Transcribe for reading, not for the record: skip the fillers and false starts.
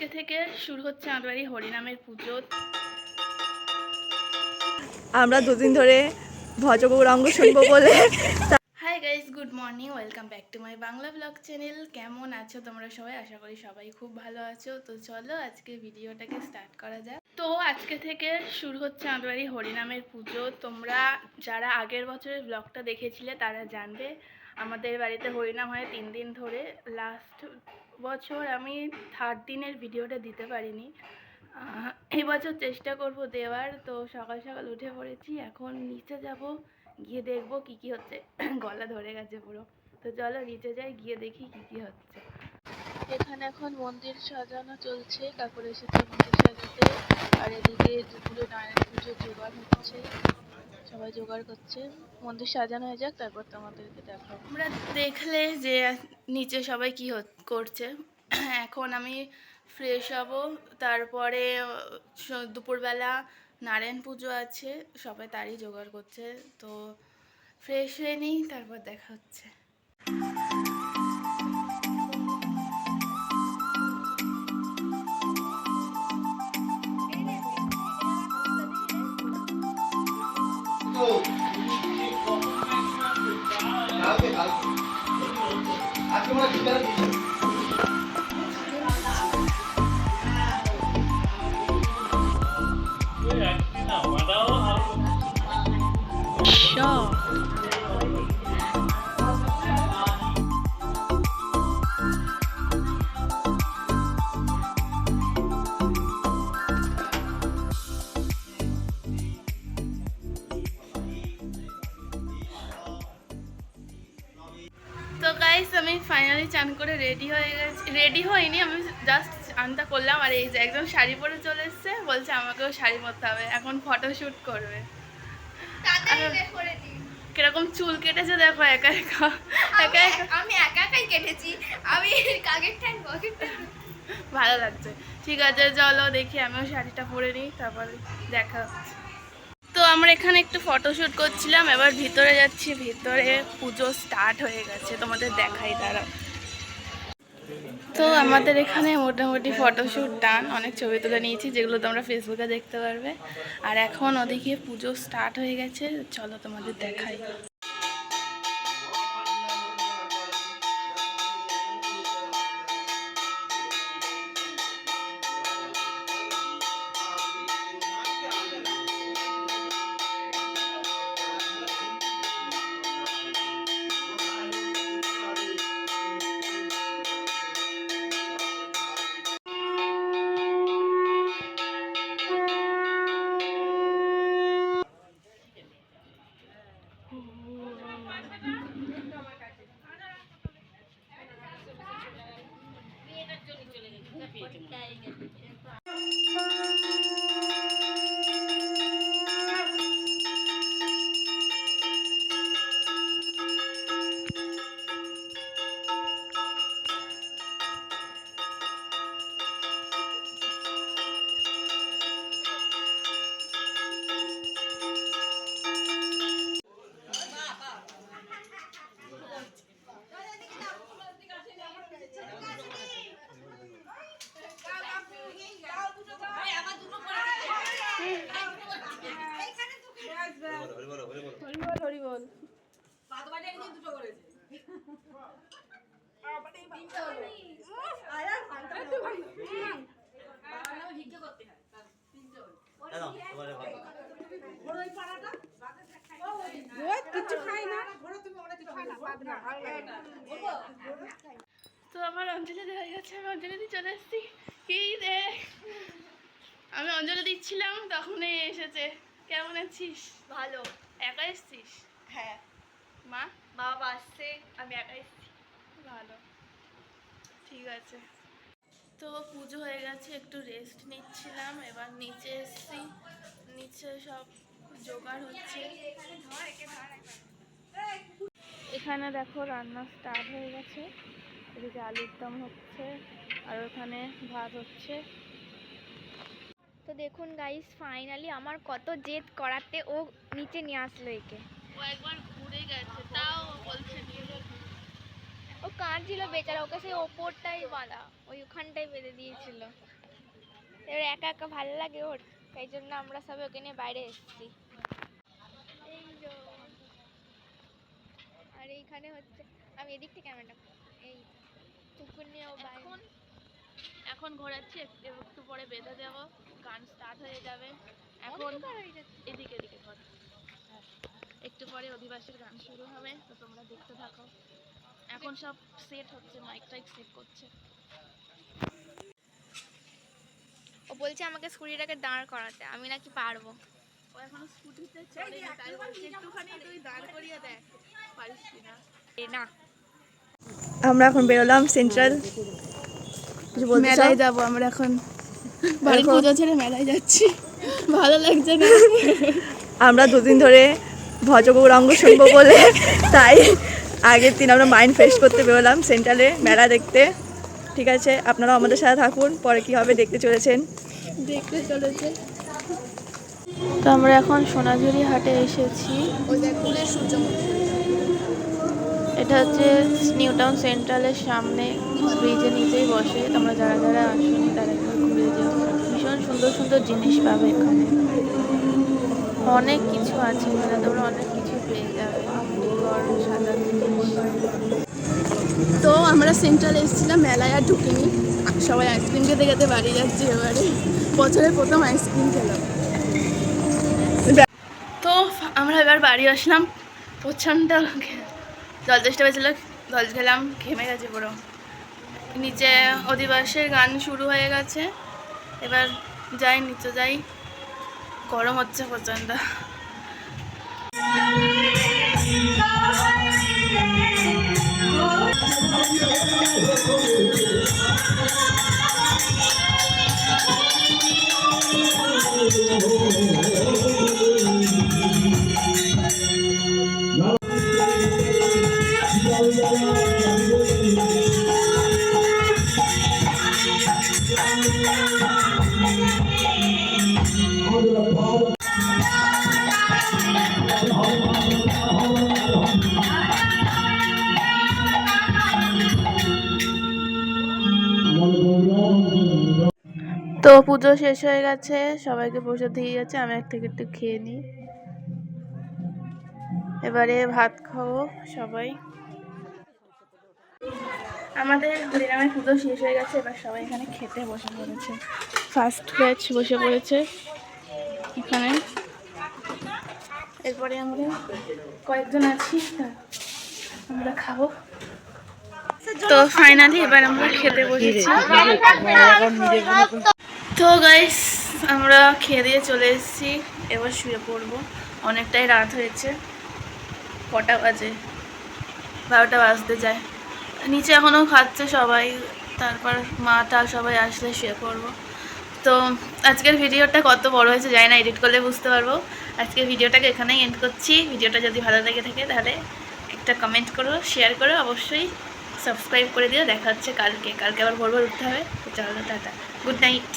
আজকে থেকে শুরু হচ্ছে আমাদের বাড়ি হরিনামের পুজো। আমরা দুদিন ধরে ভজগৌরাঙ্গ শুনবো বলে। Hi guys, good morning, welcome back to my Bangla blog channel. কেমন আছো তোমরা সবাই? আশা করি সবাই খুব ভালো আছো। তো চলো আজকে ভিডিওটাকে স্টার্ট করা যাক। তো আজকে থেকে শুরু হচ্ছে আমাদের বাড়ি হরিনামের পুজো। তোমরা যারা আগের বছরের ব্লগটা দেখেছিলে তারা জানবে আমাদের বাড়িতে হরিনাম হয় 3 দিন ধরে। লাস্ট বছর আমি 3rd দিনের ভিডিওটা দিতে পারিনি, এই বছর চেষ্টা করব দেওয়ার। তো সকাল সকাল উঠে পড়েছি, এখন নিচে যাব, গিয়ে দেখবো কি কি হচ্ছে। গলা ধরে গেছে পুরো। তো চলো নিচে যাই, গিয়ে দেখি কি কি হচ্ছে। এখানে এখন মন্দির সাজানো চলছে, কাকুর এসেছে মন্দির সাজাতে। আর এদিকে দুপুরে নারায়ণ পুজোর জোগাড় হচ্ছে, সবাই জোগাড় করছে। মন্দির সাজানো হয়ে যাক, তারপর তোমাদেরকে দেখাবো। আমরা দেখলে যে নিচে সবাই কি করছে। এখন আমি ফ্রেশ হব, তারপরে দুপুরবেলা নারায়ণ পুজো আছে, সবাই তারই জোগাড় করছে। তো ফ্রেশ হয়ে নিই, তারপর দেখা হচ্ছে। তো গাইস, আমি ফাইনালি চান করে রেডি হয়ে গেছি। রেডি হইনি, আমি জাস্ট চানটা করলাম। আর এই যে একজন শাড়ি পরে চলে এসছে, বলছে আমাকেও শাড়ি পরতে হবে, এখন ফটোশ্যুট করবে। কিরকম চুল কেটেছে দেখো, একা একা একা একা। আমি একা একাই কেটেছি, আমি কাকের ঠ্যাং ভালো লাগছে। ঠিক আছে চলো দেখি, আমিও শাড়িটা পরে নিই, তারপর দেখা হচ্ছে। তো আমরা এখানে একটু ফটোশ্যুট করছিলাম, এবার ভিতরে যাচ্ছি। ভিতরে পুজো স্টার্ট হয়ে গেছে, তোমাদের দেখাই দাঁড়াও। তো আমাদের এখানে মোটামুটি ফটোশ্যুট ডান, অনেক ছবি তুলে নিয়েছি, যেগুলো তোমরা ফেসবুকে দেখতে পারবে। আর এখন ওদিকে পুজো স্টার্ট হয়ে গেছে, চলো তোমাদের দেখাই। তো আমার অঞ্জলি দেওয়া গেছে, আমি অঞ্জলি দিয়ে চলে এসেছি। কি রে, আমি অঞ্জলি দিচ্ছিলাম তখনই এসেছে। কেমন আছিস? ভালো। একা এসছিস? হ্যাঁ, মা বাবা আসছে, আমি একা এসেছি। ভালো, ঠিক আছে। তো পুজো হয়ে গেছে, একটু রেস্ট নিচ্ছিলাম। এবার নিচে এসছি, নিচে সব জোগাড় হচ্ছে। এখানে দেখো রান্না স্টার্ট হয়ে গেছে, এদিকে আলুর দম হচ্ছে, আর ওখানে ভাত হচ্ছে। তো দেখুন গাইস, ফাইনালি আমার কত জেদ করাতে ও নিচে নিয়ে আসলো একে। ও একবার ঘুরে গেছে, তাও বলছে নিয়ে। ও কাঁদছিল বেচারা, ওকে সেই ওপরটাই বাঁধা, ওখানটাই বেঁধে দিয়েছিল। এবার একা একা ভালো লাগে ওর, তাই জন্য আমরা সবাই ওকে নিয়ে বাইরে এসেছি। এই যো, আর এইখানে হচ্ছে, আমি এদিক থেকে ক্যামেরাটা, এই কুকুর নিয়ে ও বাইরে। এখন ঘোরাচ্ছি, একটু পরে বেঁধে দেবো, গান স্টার্ট হয়ে যাবে। এখন এদিকে এদিকে ঘর, একটু পরে অধিবাসীর গান শুরু হবে, তো তোমরা দেখতে থাকো। এখন সব সেট হচ্ছে, মাইক টাইক সেট করছে। ও বলছে আমাকে স্কুটিটাকে দাঁড় করাতে, আমি নাকি পারবো। ও এখনো স্কুটিতে চড়েনি, তাই বলছি একটুখানি তুই দাঁড় করিয়ে দেখ, পারিস কিনা। না, আমরা এখন বেরোলাম সেন্ট্রাল। কিছু বলতে চাও? মেলায় যাবো আমরা এখন, বাড়ির পুজো ছেড়ে মেলায় যাচ্ছি, ভালো লাগছে না। আমরা দুদিন ধরে ভজগৌরাঙ্গ শুনবো বলে তাই আগের দিন আমরা মাইন্ড ফ্রেশ করতে বেরোলাম সেন্ট্রালে মেলা দেখতে। ঠিক আছে, আপনারাও আমাদের সাথে থাকুন, পরে কি হবে দেখতে চলেছেন। দেখতে চলেছে। তো আমরা এখন সোনাঝুরি হাটে এসেছি। এটা হচ্ছে নিউ টাউন সেন্ট্রালের সামনে, ব্রিজের নিচেই বসে। তোমরা যারা যারা আসোনি তারা একবার ঘুরে যাও, ভীষণ সুন্দর সুন্দর জিনিস পাবে এখানে, অনেক কিছু আছে এখানে, তোমরা অনেক কিছু পেয়ে যাবে, সাদা জিনিস। তো আমরা সেন্ট্রাল এসেছিলাম, মেলায় আর ঢুকিনি, সবাই আইসক্রিম খেতে খেতে বাড়ি যাচ্ছি। এবারে বছরের প্রথম আইসক্রিম খেলাম। তো আমরা এবার বাড়ি আসলাম, প্রচণ্ড জল চেষ্টা পেয়েছিল, জল খেলাম, ঘেমে গেছে পুরো। নিচে অধিবাসের গান শুরু হয়ে গেছে, এবার যাই নিচে যাই, গরম হচ্ছে প্রচণ্ড। তো পুজো শেষ হয়ে গেছে, সবাইকে প্রসাদ দিয়ে গেছে, আমি এক থেকে একটু খেয়ে নিই। এবারে ভাত খাবো সবাই। আমাদের হরিনামের পুজো শেষ হয়ে গেছে, এবার সবাই এখানে খেতে বসে পড়েছে, ফার্স্ট ব্যাচ বসে পড়েছে এখানে। এরপরে আমরা কয়েকজন আছি, আমরা খাবো। তো ফাইনালি এবার আমরা খেতে বসেছি। তো গাইস আমরা খেয়ে দিয়ে চলে এসেছি, এবার শুয়ে পড়বো, অনেকটাই রাত হয়েছে। কটা বাজে? 12টা বাজতে যায়। নিচে এখনও খাচ্ছে সবাই, তারপর মাটা সবাই আসলে শুয়ে পড়বো। তো আজকের ভিডিওটা কত বড় হয়েছে জানি না, এডিট করলে বুঝতে পারবো। আজকের ভিডিওটাকে এখানেই এন্ড করছি। ভিডিওটা যদি ভালো লেগে থাকে তাহলে একটা কমেন্ট করো, শেয়ার করো, অবশ্যই সাবস্ক্রাইব করে দিও। দেখা হচ্ছে কালকে আবার ভোর ভোর উঠতে হবে। তো চলো, টাটা, গুড নাইট।